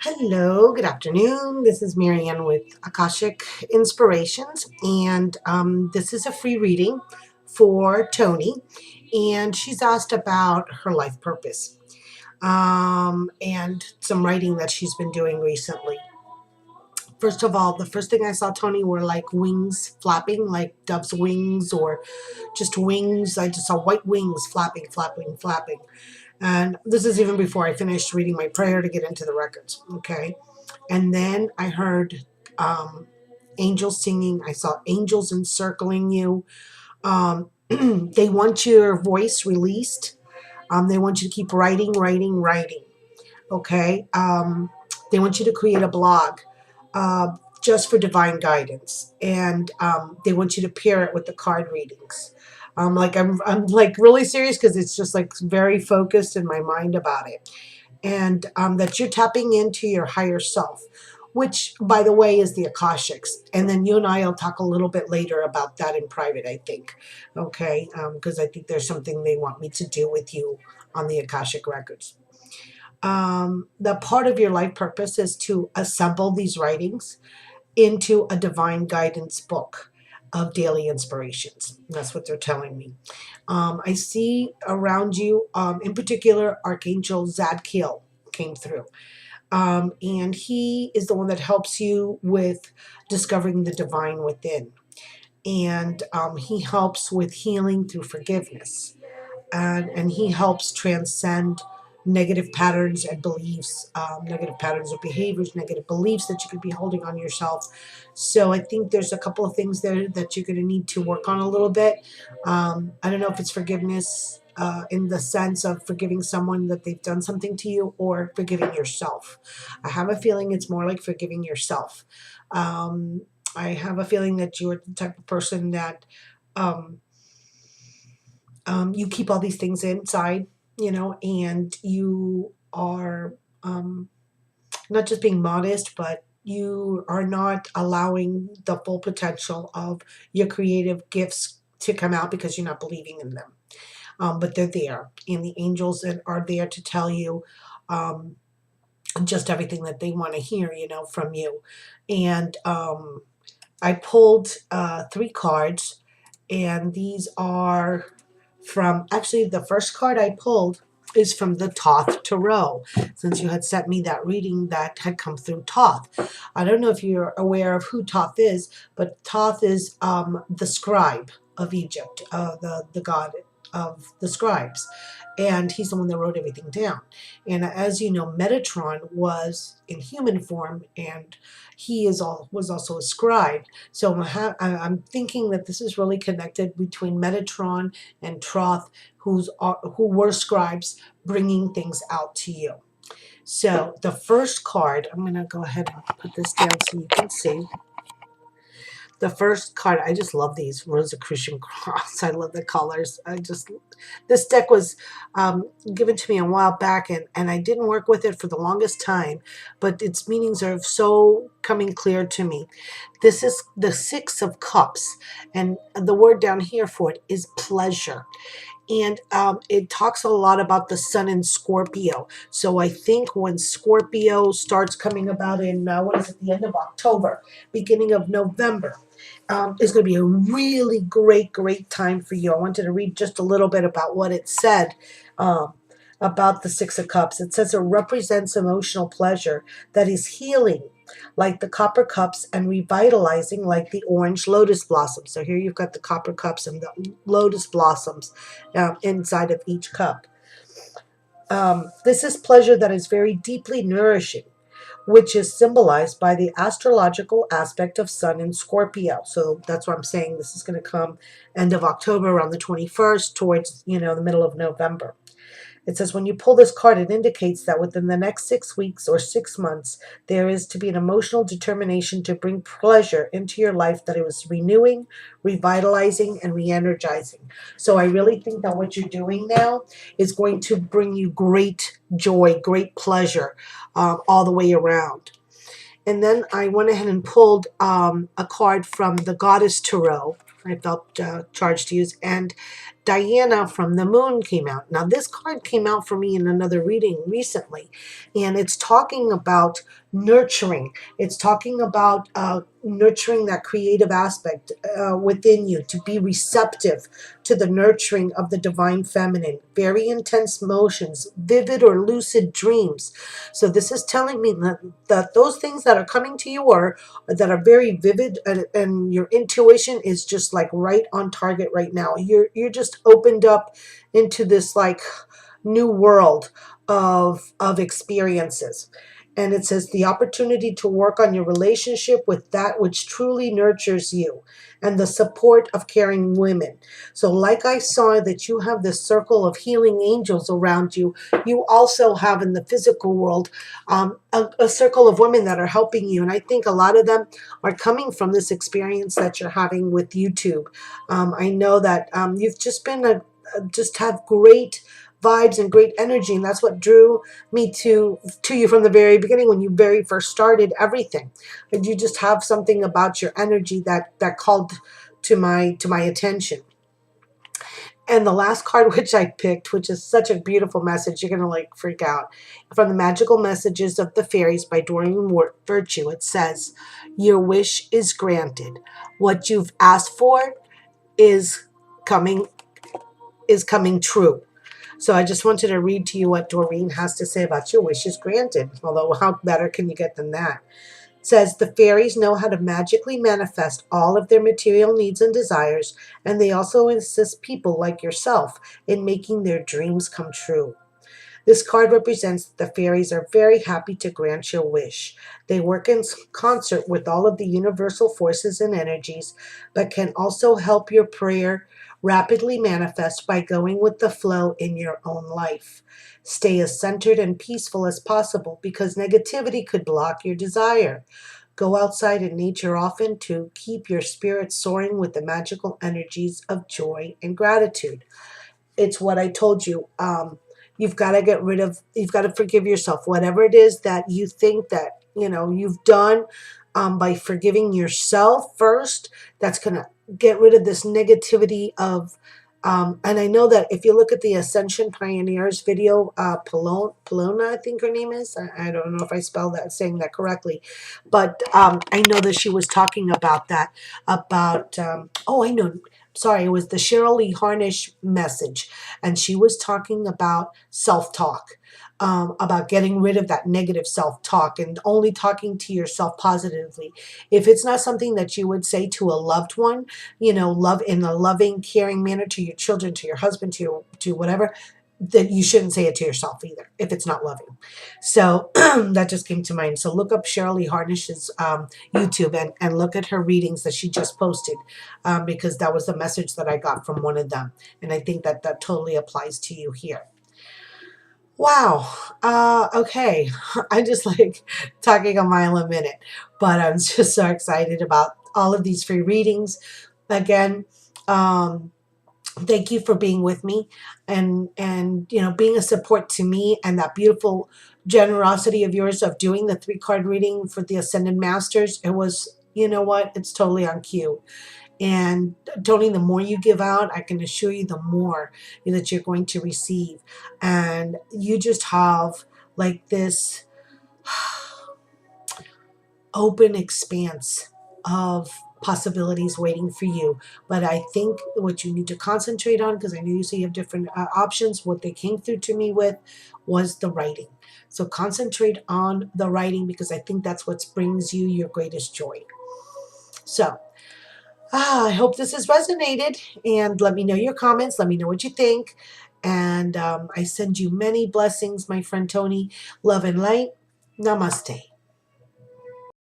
Hello, good afternoon. This is Marianne with Akashic Inspirations, and this is a free reading for Toni, and she's asked about her life purpose and some writing that she's been doing recently. First of all, the first thing I saw, Toni, were like wings flapping, like dove's wings or just wings. I just saw white wings flapping, flapping, flapping. And this is even before I finished reading my prayer to get into the records, okay? And then I heard angels singing. I saw angels encircling you. They want your voice released. They want you to keep writing, writing, writing. Okay. They want you to create a blog uh, just for divine guidance, and they want you to pair it with the card readings. I'm like really serious because it's just like very focused in my mind about it, and that you're tapping into your higher self, which, by the way, is the Akashics. And then you and I will talk a little bit later about that in private, I think, okay? Because I think there's something they want me to do with you on the Akashic records. The part of your life purpose is to assemble these writings into a divine guidance book of daily inspirations. That's what they're telling me. I see around you, in particular, Archangel Zadkiel came through. And he is the one that helps you with discovering the divine within. And he helps with healing through forgiveness. And he helps transcend negative patterns and beliefs, negative patterns of behaviors, negative beliefs that you could be holding on yourself. So I think there's a couple of things there that you're going to need to work on a little bit. I don't know if it's forgiveness in the sense of forgiving someone that they've done something to you, or forgiving yourself. I have a feeling it's more like forgiving yourself. I have a feeling that you're the type of person that um, you keep all these things inside, and you are not just being modest, but you are not allowing the full potential of your creative gifts to come out because you're not believing in them. But they're there, and the angels that are there to tell you um, just everything that they want to hear, from you. And I pulled 3 cards, and these are from, actually, the first card I pulled is from the Thoth Tarot, since you had sent me that reading that had come through Thoth. I don't know if you're aware of who Thoth is, but Thoth is the scribe of Egypt, the god of the scribes. And he's the one that wrote everything down. And as you know, Metatron was in human form, and he was also a scribe. So I'm thinking that this is really connected between Metatron and Thoth, who were scribes bringing things out to you. So the first card, I'm going to go ahead and put this down so you can see. The first card, I just love these Rosicrucian cross. I love the colors. This deck was given to me a while back, and I didn't work with it for the longest time, but its meanings are so coming clear to me. This is the 6 of Cups, and the word down here for it is pleasure. And it talks a lot about the sun in Scorpio. So I think when Scorpio starts coming about in, what is it, the end of October, beginning of November, is going to be a really great, great time for you. I wanted to read just a little bit about what it said about the 6 of Cups. It says it represents emotional pleasure that is healing like the copper cups and revitalizing like the orange lotus blossoms. So here you've got the copper cups and the lotus blossoms inside of each cup. This is pleasure that is very deeply nourishing, which is symbolized by the astrological aspect of Sun in Scorpio. So that's what I'm saying. This is going to come end of October, around the 21st, towards, the middle of November. It says when you pull this card, it indicates that within the next 6 weeks or 6 months, there is to be an emotional determination to bring pleasure into your life that it was renewing, revitalizing, and re-energizing. So I really think that what you're doing now is going to bring you great joy, great pleasure all the way around. And then I went ahead and pulled a card from the Goddess Tarot. I felt charged to use, and Diana from the Moon came out. Now, this card came out for me in another reading recently, and it's talking about nurturing. It's talking about nurturing that creative aspect within you, to be receptive to the nurturing of the divine feminine. Very intense motions, vivid or lucid dreams. So this is telling me that those things that are coming to you are that are very vivid, and your intuition is just like right on target right now. You're just opened up into this like new world of experiences. And it says the opportunity to work on your relationship with that which truly nurtures you, and the support of caring women. So like I saw that you have this circle of healing angels around you, you also have in the physical world a circle of women that are helping you. And I think a lot of them are coming from this experience that you're having with YouTube. I know that you've just been just have great vibes and great energy, and that's what drew me to you from the very beginning when you very first started everything. And you just have something about your energy that called to my attention. And the last card which I picked, which is such a beautiful message, you're going to like freak out. From the Magical Messages of the Fairies by Doreen Virtue, it says, your wish is granted. What you've asked for is coming true. So I just wanted to read to you what Doreen has to say about your wish is granted. Although how better can you get than that? It says the fairies know how to magically manifest all of their material needs and desires, and they also assist people like yourself in making their dreams come true. This card represents that the fairies are very happy to grant your wish. They work in concert with all of the universal forces and energies, but can also help your prayer rapidly manifest by going with the flow in your own life. Stay as centered and peaceful as possible, because negativity could block your desire. Go outside in nature often to keep your spirit soaring with the magical energies of joy and gratitude. It's what I told you. You've got to you've got to forgive yourself. Whatever it is that you think that, you've done, by forgiving yourself first, that's going to get rid of this negativity of, and I know that if you look at the Ascension Pioneers video, Polona, I think her name is. I don't know if I saying that correctly, but I know that she was talking about that, about, oh, I know, sorry, it was the Cheryl Lee Harnish message. And she was talking about self-talk, about getting rid of that negative self-talk and only talking to yourself positively. If it's not something that you would say to a loved one, love in a loving, caring manner, to your children, to your husband, to whatever, that you shouldn't say it to yourself either if it's not loving. So that just came to mind. So look up Cheryl Lee Harnish's YouTube, and look at her readings that she just posted, because that was the message that I got from one of them. And I think that that totally applies to you here. Wow. Okay. I'm just like talking a mile a minute, but I'm just so excited about all of these free readings. Again, thank you for being with me, and being a support to me, and that beautiful generosity of yours of doing the 3-card reading for the Ascended Masters. It was, you know what, it's totally on cue. And Toni, the more you give out, I can assure you, the more that you're going to receive. And you just have like this open expanse of possibilities waiting for you. But I think what you need to concentrate on, because I know you say you have different options, what they came through to me with was the writing. So concentrate on the writing, because I think that's what brings you your greatest joy. So I hope this has resonated, and let me know your comments. Let me know what you think. And I send you many blessings, my friend Toni. Love and light. Namaste.